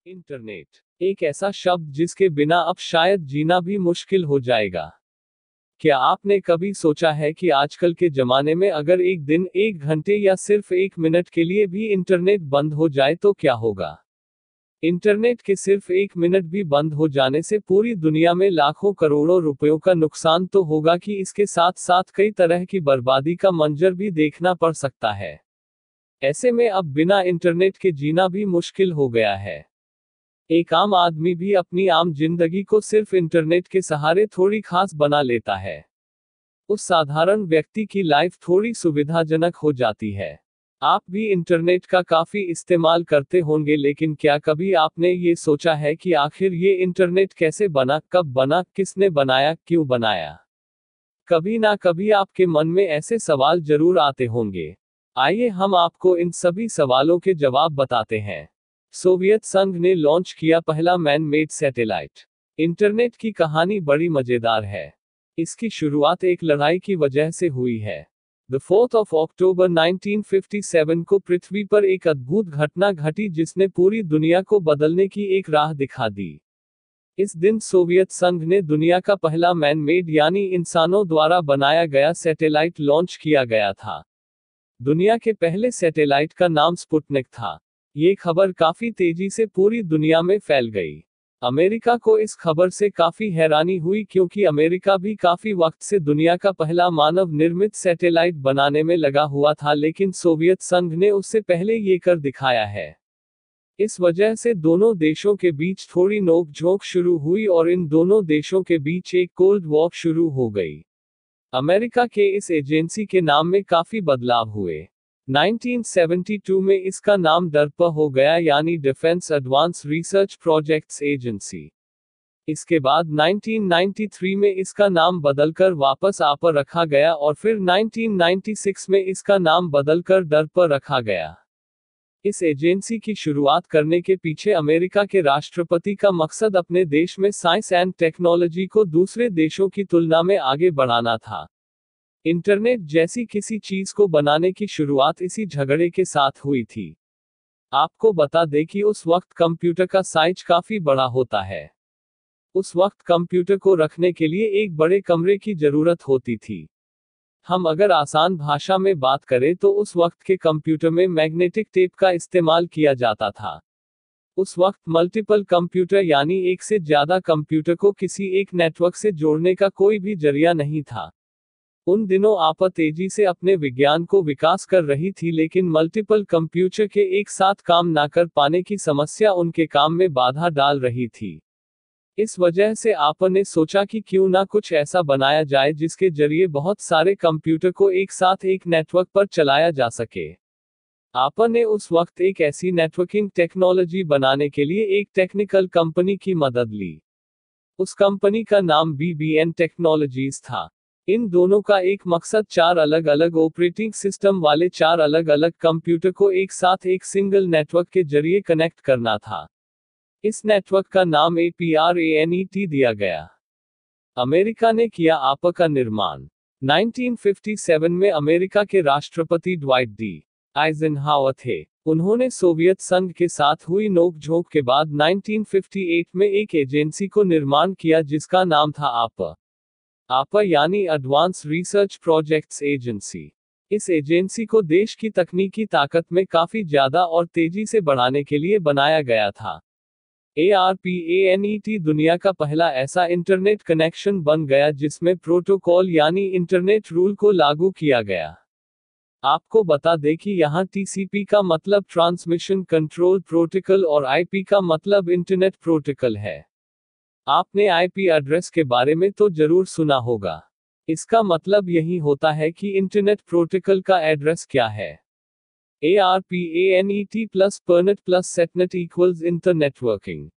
Internet एक ऐसा शब्द जिसके बिना अब शायद जीना भी मुश्किल हो जाएगा। क्या आपने कभी सोचा है कि आजकल के जमाने में अगर एक दिन, एक घंटे या सिर्फ एक मिनट के लिए भी इंटरनेट बंद हो जाए तो क्या होगा? इंटरनेट के सिर्फ एक मिनट भी बंद हो जाने से पूरी दुनिया में लाखों करोड़ों रुपयों का नुकसान तो होगा कि इसके साथ साथ कई तरह की बर्बादी का मंजर भी देखना पड़ सकता है। ऐसे में अब बिना इंटरनेट के जीना भी मुश्किल हो गया है। एक आम आदमी भी अपनी आम जिंदगी को सिर्फ इंटरनेट के सहारे थोड़ी खास बना लेता है। उस साधारण व्यक्ति की लाइफ थोड़ी सुविधाजनक हो जाती है। आप भी इंटरनेट का काफी इस्तेमाल करते होंगे, लेकिन क्या कभी आपने ये सोचा है कि आखिर ये इंटरनेट कैसे बना, कब बना, किसने बनाया, क्यों बनाया? कभी ना कभी आपके मन में ऐसे सवाल जरूर आते होंगे। आइए हम आपको इन सभी सवालों के जवाब बताते हैं। सोवियत संघ ने लॉन्च किया पहला मैन मेड सैटेलाइट। इंटरनेट की कहानी बड़ी मजेदार है। इसकी शुरुआत एक लड़ाई की वजह से हुई है। द 4th of October 1957 को पृथ्वी पर एक अद्भुत घटना घटी जिसने पूरी दुनिया को बदलने की एक राह दिखा दी। इस दिन सोवियत संघ ने दुनिया का पहला मैन मेड यानी इंसानों द्वारा बनाया गया सैटेलाइट लॉन्च किया गया था। दुनिया के पहले सैटेलाइट का नाम स्पुतनिक था। ये खबर काफी तेजी से पूरी दुनिया में फैल गई। अमेरिका को इस खबर से काफी हैरानी हुई क्योंकि अमेरिका भी काफी वक्त से दुनिया का पहला मानव निर्मित सैटेलाइट बनाने में लगा हुआ था, लेकिन सोवियत संघ ने उससे पहले ये कर दिखाया है। इस वजह से दोनों देशों के बीच थोड़ी नोक-झोंक शुरू हुई और इन दोनों देशों के बीच एक कोल्ड वॉर शुरू हो गई। अमेरिका के इस एजेंसी के नाम में काफी बदलाव हुए। 1972 में इसका नाम डरपा हो गया यानी defence advance research projects agency. इसके बाद 1993 में इसका नाम बदलकर वापस आपर रखा गया और फिर 1996 में इसका नाम बदलकर डरपा रखा गया। इस एजेंसी की शुरुआत करने के पीछे अमेरिका के राष्ट्रपति का मकसद अपने देश में साइंस एंड टेक्नोलॉजी को दूसरे देशों की तुलना में आगे बढ़ाना था। इंटरनेट जैसी किसी चीज को बनाने की शुरुआत इसी झगड़े के साथ हुई थी। आपको बता दें कि उस वक्त कंप्यूटर का साइज काफी बड़ा होता है। उस वक्त कंप्यूटर को रखने के लिए एक बड़े कमरे की जरूरत होती थी। हम अगर आसान भाषा में बात करें तो उस वक्त के कंप्यूटर में मैग्नेटिक टेप का इस्तेमाल किया जाता था। उस वक्त मल्टीपल कंप्यूटर यानी एक से ज्यादा कंप्यूटर को किसी एक नेटवर्क से जोड़ने का कोई भी जरिया नहीं था। उन दिनों आप तेजी से अपने विज्ञान को विकास कर रही थी, लेकिन मल्टीपल कंप्यूटर के एक साथ काम ना कर पाने की समस्या उनके काम में बाधा डाल रही थी। इस वजह से आपने सोचा कि क्यों ना कुछ ऐसा बनाया जाए जिसके जरिए बहुत सारे कंप्यूटर को एक साथ एक नेटवर्क पर चलाया जा सके। आपने उस वक्त एक ऐसी नेटवर्किंग टेक्नोलॉजी बनाने के लिए एक टेक्निकल कंपनी की मदद ली। उस कंपनी का नाम BBN टेक्नोलॉजीज था। इन दोनों का एक मकसद 4 अलग अलग ऑपरेटिंग सिस्टम वाले 4 अलग अलग कंप्यूटर को एक साथ एक सिंगल नेटवर्क के जरिए कनेक्ट करना था। इस नेटवर्क का नाम APRANET दिया गया। अमेरिका ने किया APA का निर्माण। 1957 में अमेरिका के राष्ट्रपति ड्वाइट डी आइजनहावर थे। उन्होंने सोवियत संघ के साथ हुई नोक-झोंक के बाद 1958 में एक एजेंसी को निर्माण किया जिसका नाम था APA। APA यानी एडवांस रिसर्च प्रोजेक्ट्स एजेंसी। इस एजेंसी को देश की तकनीकी ताकत में काफी ज्यादा और तेजी से बढ़ाने के लिए बनाया गया था। ARPANET दुनिया का पहला ऐसा इंटरनेट कनेक्शन बन गया जिसमें प्रोटोकॉल यानी इंटरनेट रूल को लागू किया गया। आपको बता दें कि यहाँ TCP का मतलब ट्रांसमिशन कंट्रोल प्रोटोकॉल और IP का मतलब इंटरनेट प्रोटोकॉल है। आपने IP एड्रेस के बारे में तो जरूर सुना होगा। इसका मतलब यही होता है कि इंटरनेट प्रोटोकॉल का एड्रेस क्या है। ARPANET plus PRNET plus SATNET equals internetworking.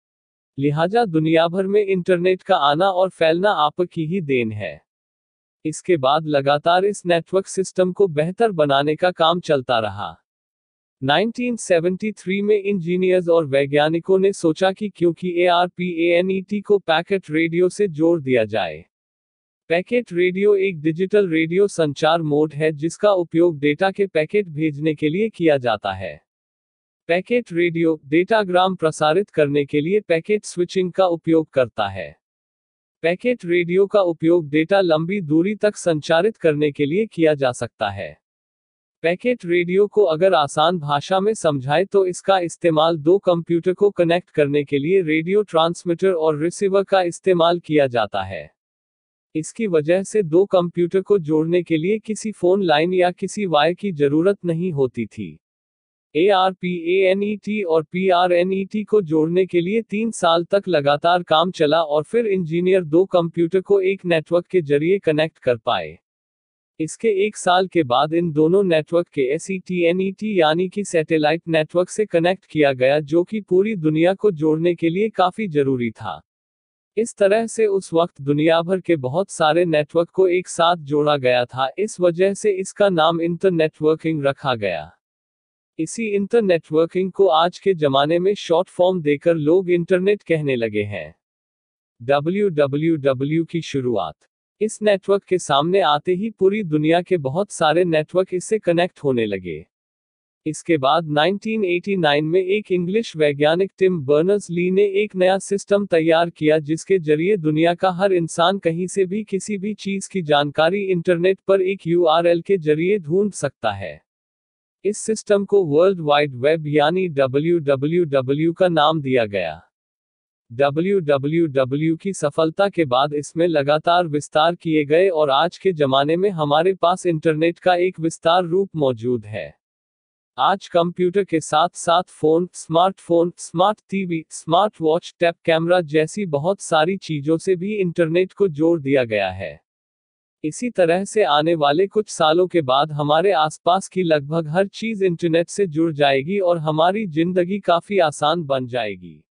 लिहाजा दुनिया भर में इंटरनेट का आना और फैलना आप की ही देन है। इसके बाद लगातार इस नेटवर्क सिस्टम को बेहतर बनाने का काम चलता रहा। 1973 में इंजीनियर्स और वैज्ञानिकों ने सोचा कि क्योंकि ARPANET को पैकेट रेडियो से जोड़ दिया जाए। पैकेट रेडियो एक डिजिटल रेडियो संचार मोड है जिसका उपयोग डेटा के पैकेट भेजने के लिए किया जाता है। पैकेट रेडियो डेटाग्राम प्रसारित करने के लिए पैकेट स्विचिंग का उपयोग करता है। पैकेट रेडियो का उपयोग डेटा लंबी दूरी तक संचारित करने के लिए किया जा सकता है। पैकेट रेडियो को अगर आसान भाषा में समझाए तो इसका इस्तेमाल दो कंप्यूटर को कनेक्ट करने के लिए रेडियो ट्रांसमीटर और रिसीवर का इस्तेमाल किया जाता है। इसकी वजह से दो कंप्यूटर को जोड़ने के लिए किसी फोन लाइन या किसी वायर की जरूरत नहीं होती थी। ARPANET और PRNET को जोड़ने के लिए 3 साल तक लगातार काम चला और फिर इंजीनियर दो कंप्यूटर को एक नेटवर्क के जरिए कनेक्ट कर पाए। इसके 1 साल के बाद इन दोनों नेटवर्क के SETNET यानी कि सैटेलाइट नेटवर्क से कनेक्ट किया गया, जो कि पूरी दुनिया को जोड़ने के लिए काफी जरूरी था। इस तरह से उस वक्त दुनिया भर के बहुत सारे नेटवर्क को एक साथ जोड़ा गया था, इस वजह से इसका नाम इंटरनेटवर्किंग रखा गया। इसी इंटरनेटवर्किंग को आज के जमाने में शॉर्ट फॉर्म देकर लोग इंटरनेट कहने लगे हैं। WWW की शुरुआत। इस नेटवर्क के सामने आते ही पूरी दुनिया के बहुत सारे नेटवर्क इससे कनेक्ट होने लगे। इसके बाद 1989 में एक इंग्लिश वैज्ञानिक टिम बर्नर्स-ली ने एक नया सिस्टम तैयार किया जिसके जरिए दुनिया का हर इंसान कहीं से भी किसी भी चीज की जानकारी इंटरनेट पर एक URL के जरिए ढूंढ सकता है। इस सिस्टम को वर्ल्ड वाइड वेब यानी WWW का नाम दिया गया। WWW की सफलता के बाद इसमें लगातार विस्तार किए गए और आज के जमाने में हमारे पास इंटरनेट का एक विस्तार रूप मौजूद है। आज कंप्यूटर के साथ साथ phone, smartphone, smart TV, smart watch, tab camera जैसी बहुत सारी चीजों से भी इंटरनेट को जोड़ दिया गया है। इसी तरह से आने वाले कुछ सालों के बाद हमारे आसपास की लगभग हर चीज इंटरनेट से जुड़ जाएगी और हमारी जिंदगी काफी आसान बन जाएगी।